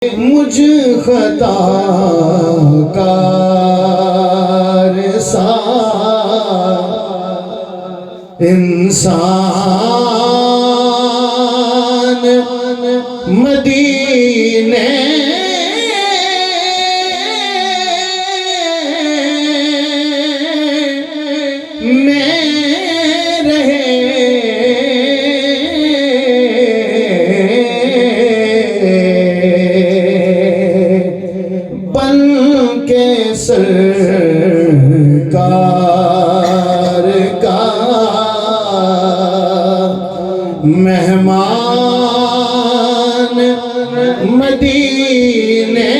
मुझ खताकार सा इंसान मदीने में रहे बन के सरकार का मेहमान मदीने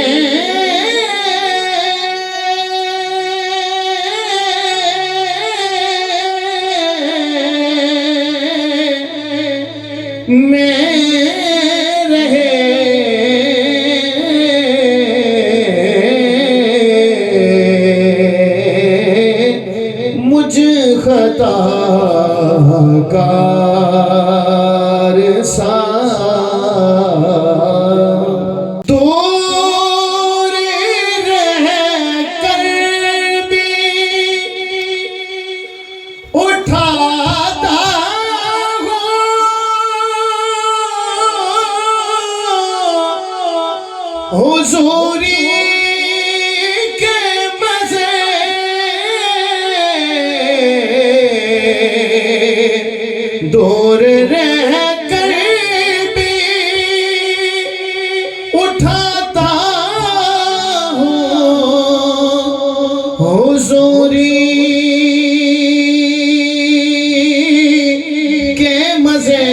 में रहे मुझ खताकार सा दूर रह कर भी उठाता हुजूरी के मज़े दूर रह कर भी उठाता हूँ हुजूरी के मज़े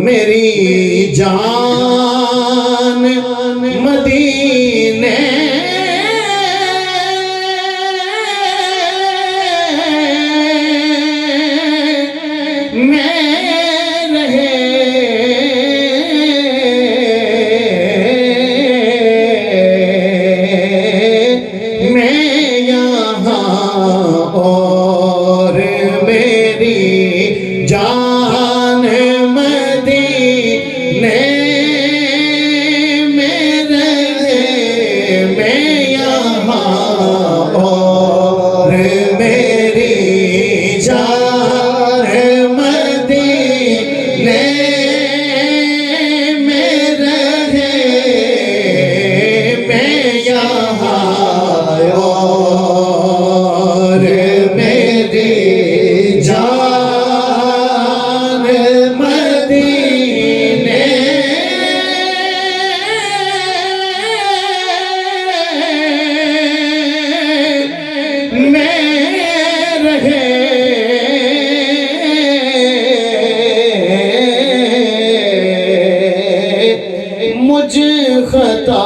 मेरी जान मदीने में रहे मैं यहाँ और मेरी जान मदीने में रहे मैं यहाँ और मेरी जान मदीने में रहे मैं यहाँ और मेरी जान मदीने में रहे मुझ खताकार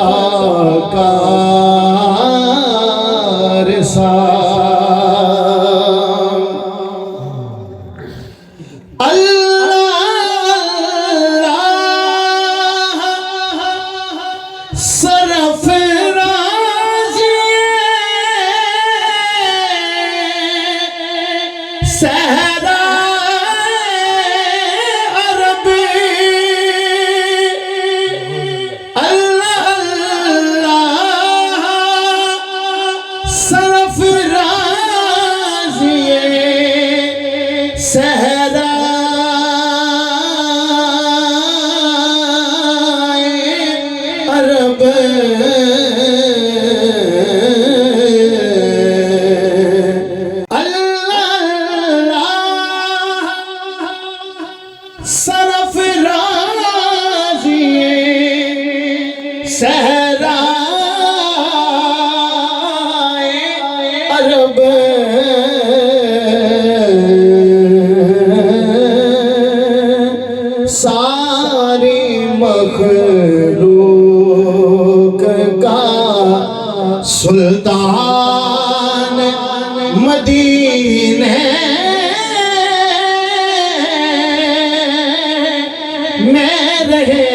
सा सहरा अरब अल्लाह अल्लाह सरफराज सहरा अरब सहरा अरब सारी मखलूक का सुल्तान मदीने में रहे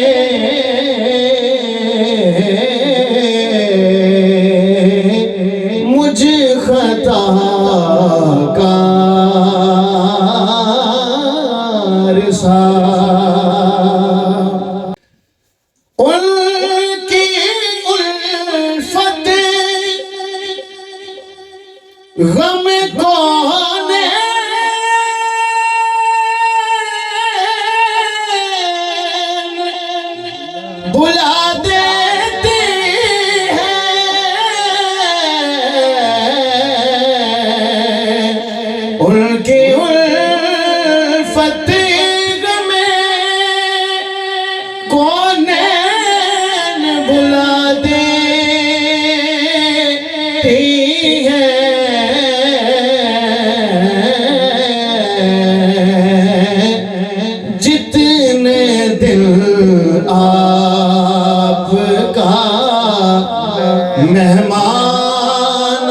मेहमान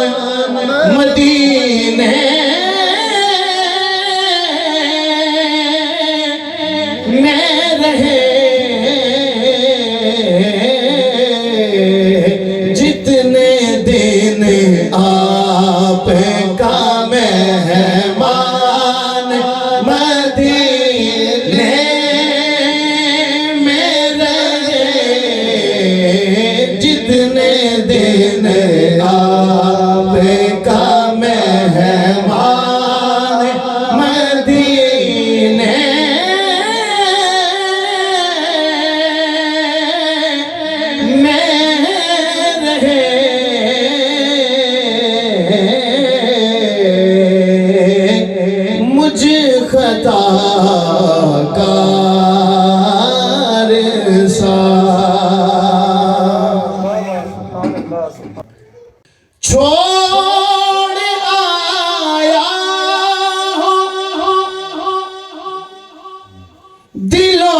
मदीने में रहे, जितने दिन आपका मेहमान मदीने में रहे, जितने दिन आपका मेहमान मदीने में रहे, मुझ खताकार सा छोड़ आया हो दिलो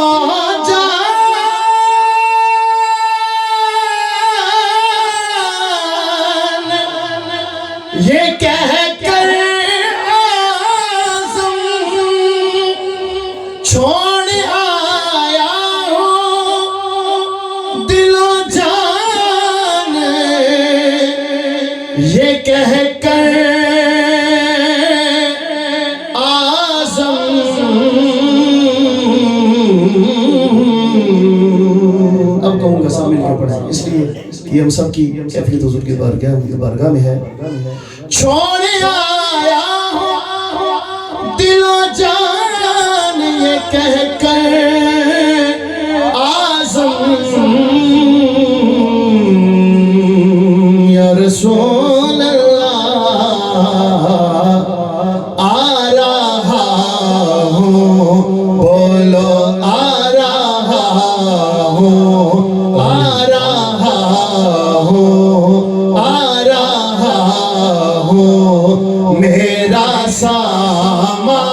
जान, ये कह कर आज़म छोड़ आया हो दिलो जान, ये कह कर आज़म। अब कहूँगा शामिल के पढ़े, इसलिए कि हम सब की कैफियत हुजूर की बारगाह में है। छोड़ आया हो दिलो जान, ये कह कर आज़म, या रसूल अल्लाह आ रहा हूँ, बोलो आ रहा हूँ, आ रहा हूँ, आ रहा हूँ, मेरा सामान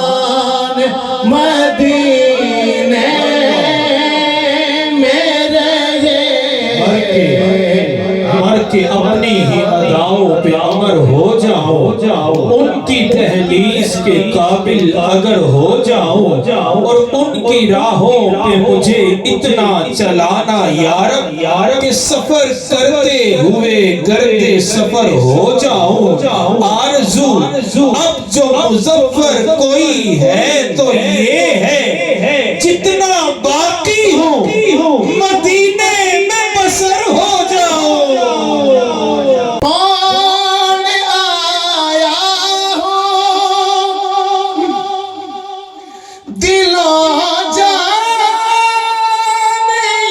मदीने में रहे, मर के अपनी ही अदाओं पे अमर हो जाओ, उनकी तहलीस के काबिल अगर हो जाओ, और उनकी राहों पे मुझे इतना चलाना यारब कि सफर करते हुए करते सफर हो जाओ। आरज़ू अब जो मुज़फ़्फ़र कोई है तो ये है, जितना बाकी हो मदीने में बसर हो जाओ। कौन आया हो दिलो जान,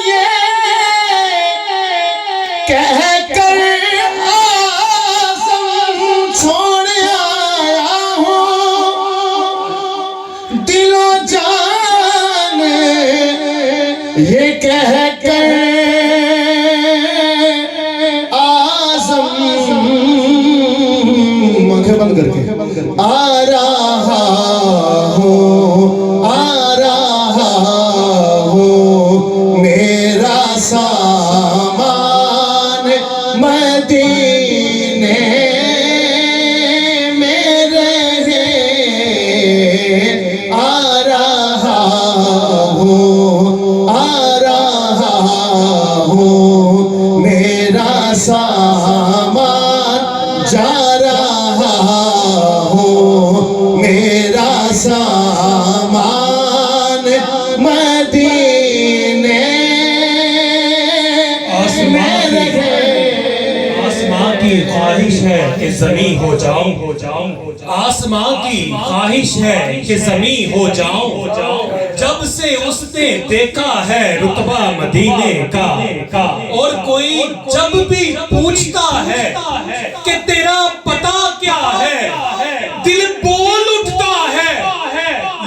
ये कह कर आज़म छोड़ आया हो दिलो जान, ये कह कर आज़म, आंखें बंद करके आ रहा हूँ, आ रहा हूँ, मेरा सामान मदीने में रहे, आ रहा हूँ, आ रहा हूँ, मेरा सामान जा रहा हूँ, मेरा सामान मदीने में रहे। आसमां की ख्वाहिश है कि ज़मीं हो जाऊं, आसमां की ख्वाहिश है कि ज़मीं हो जाऊं, जब से उसने देखा है रुतबा मदीने का, और कोई जब भी पूछता है कि तेरा पता क्या है, दिल बोल उठता है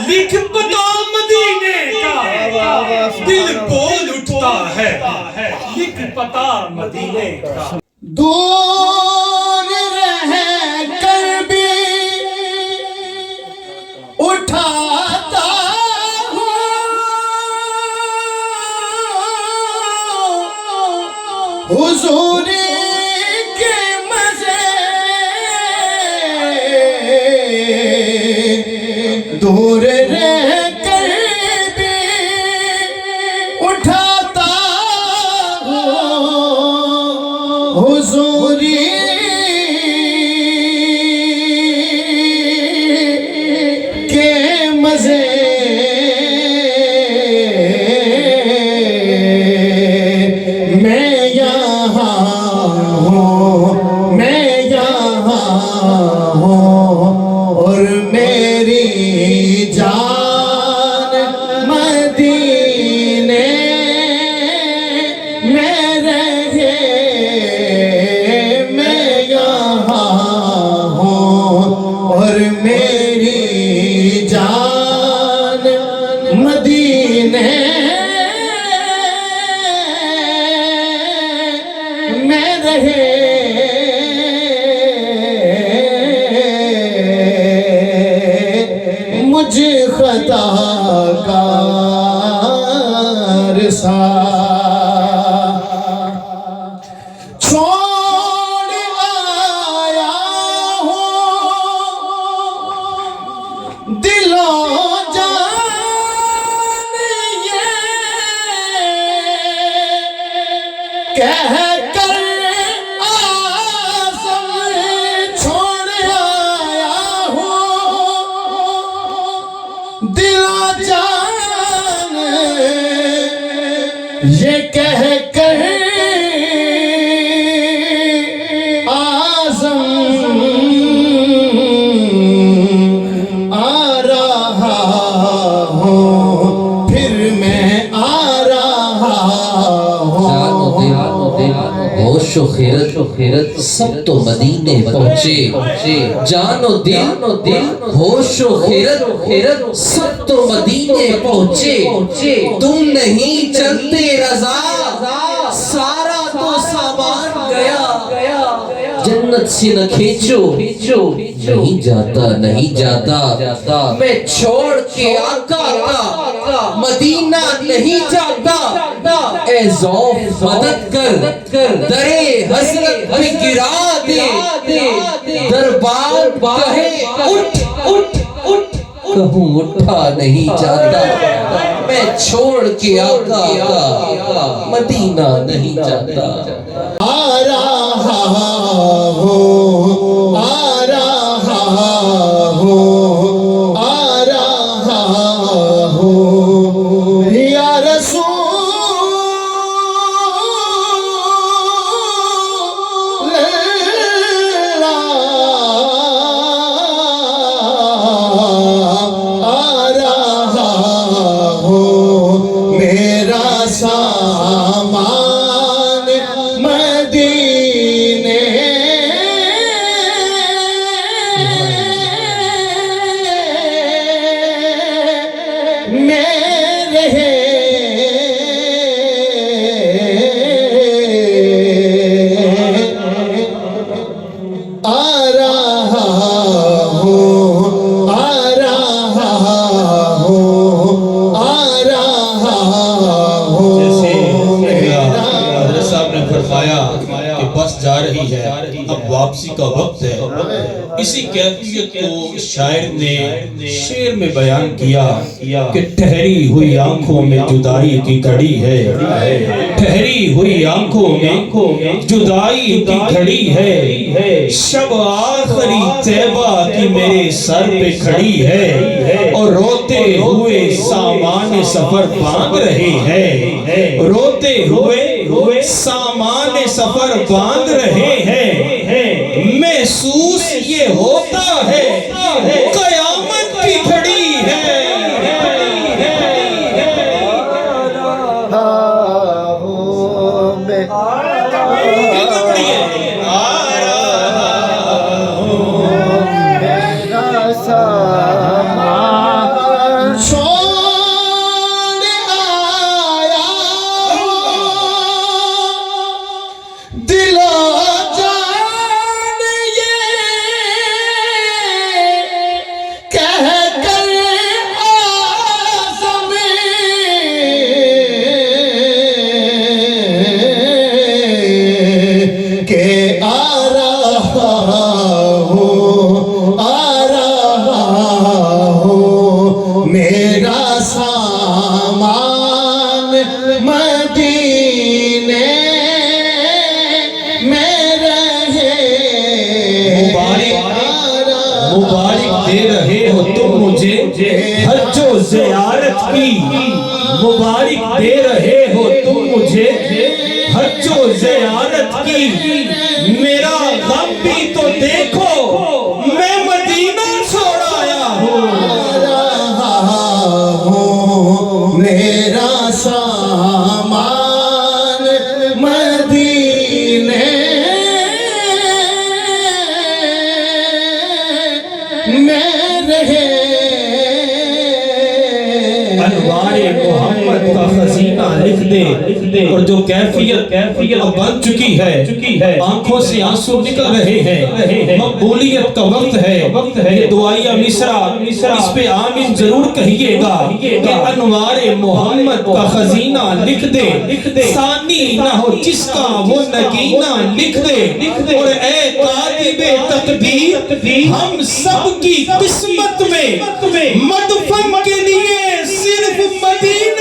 लिख पता मदीने का, दिल बोल उठता है लिख पता मदीने का। दूर रह कर भी उठाता हूँ, हुजूरी दूर रह कर भी उठाता हुजूरी के मजे। मैं यहाँ हूँ, मैं यहाँ हूँ और मेरी जान मदीने में रहे। मैं यहाँ हूँ और मेरी जान मदीने में रहे। मुझ खताकार सा छोड़ आया हूँ दिलो जान ये कह कर आज़म छोड़ आया हूँ दिलो जान ये कह कर आज़म आ रहा हूँ, फिर मैं आ रहा हूँ। होश खैरत सब तो मदीने पहुँचे। जानो दिल होश खैरत सब तो मदीने पहुँचे। तुम नहीं चलते रज़ा सारा तो सामान गया। जन्नत से न खींचो नहीं जाता मैं छोड़ के आका का मदीना नहीं जाता। ए ज़ौफ़ मदद कर दरे हज़रत पे गिरा दे। दरबार कहे उठ कहूँ उठा नहीं जाता। मैं छोड़ के आका का मदीना नहीं जाता। आ रहा हूँ, आ रहा हूँ, आ रहा हूँ या रसूल अल्लाह। आ रहा हूँ मेरा सामान मदीने में रहे। आ रहा हूँ, आ रहा हूँ, आ रहा हूँ। जैसे हज़रत साहब ने फरमाया कि बस जा रही है, अब वापसी का वक्त है। इसी कैफियत को शायर ने शेर में बयान किया कि ठहरी हुई आंखों में जुदाई की घड़ी है। ठहरी हुई आंखों में जुदाई की घड़ी है। शब आखिरी तैबा की मेरे सर पे खड़ी है और रोते हुए सामान सफर बांध रहे हैं। रोते हुए सामान सफर बांध रहे हैं। महसूस ये होता है कयामत की घड़ी है। आ रहा हूँ की मुबारक दे रहे हो तुम मुझे हज्जो ज़ियारत की। मेरा गम भी तो देखो मैं मदीना छोड़ आया हूँ। मेरा सामान मदीने में रहे। अनवारे मोहम्मद का खजीना लिख दे और जो कैफियत बन चुकी है आंखों से आंसू निकल रहे हैं, मकबूलियत का वक्त है। ये दुआया मिसरा इस पे आमीन जरूर कहिएगा कि अनवारे मोहम्मद का खजीना लिख दे, सानी ना हो जिसका वो नगीना लिख दे। और ए कातिबे तकदीर हम सब की किस्मत में मदफन के लिए सिर्फ मदीना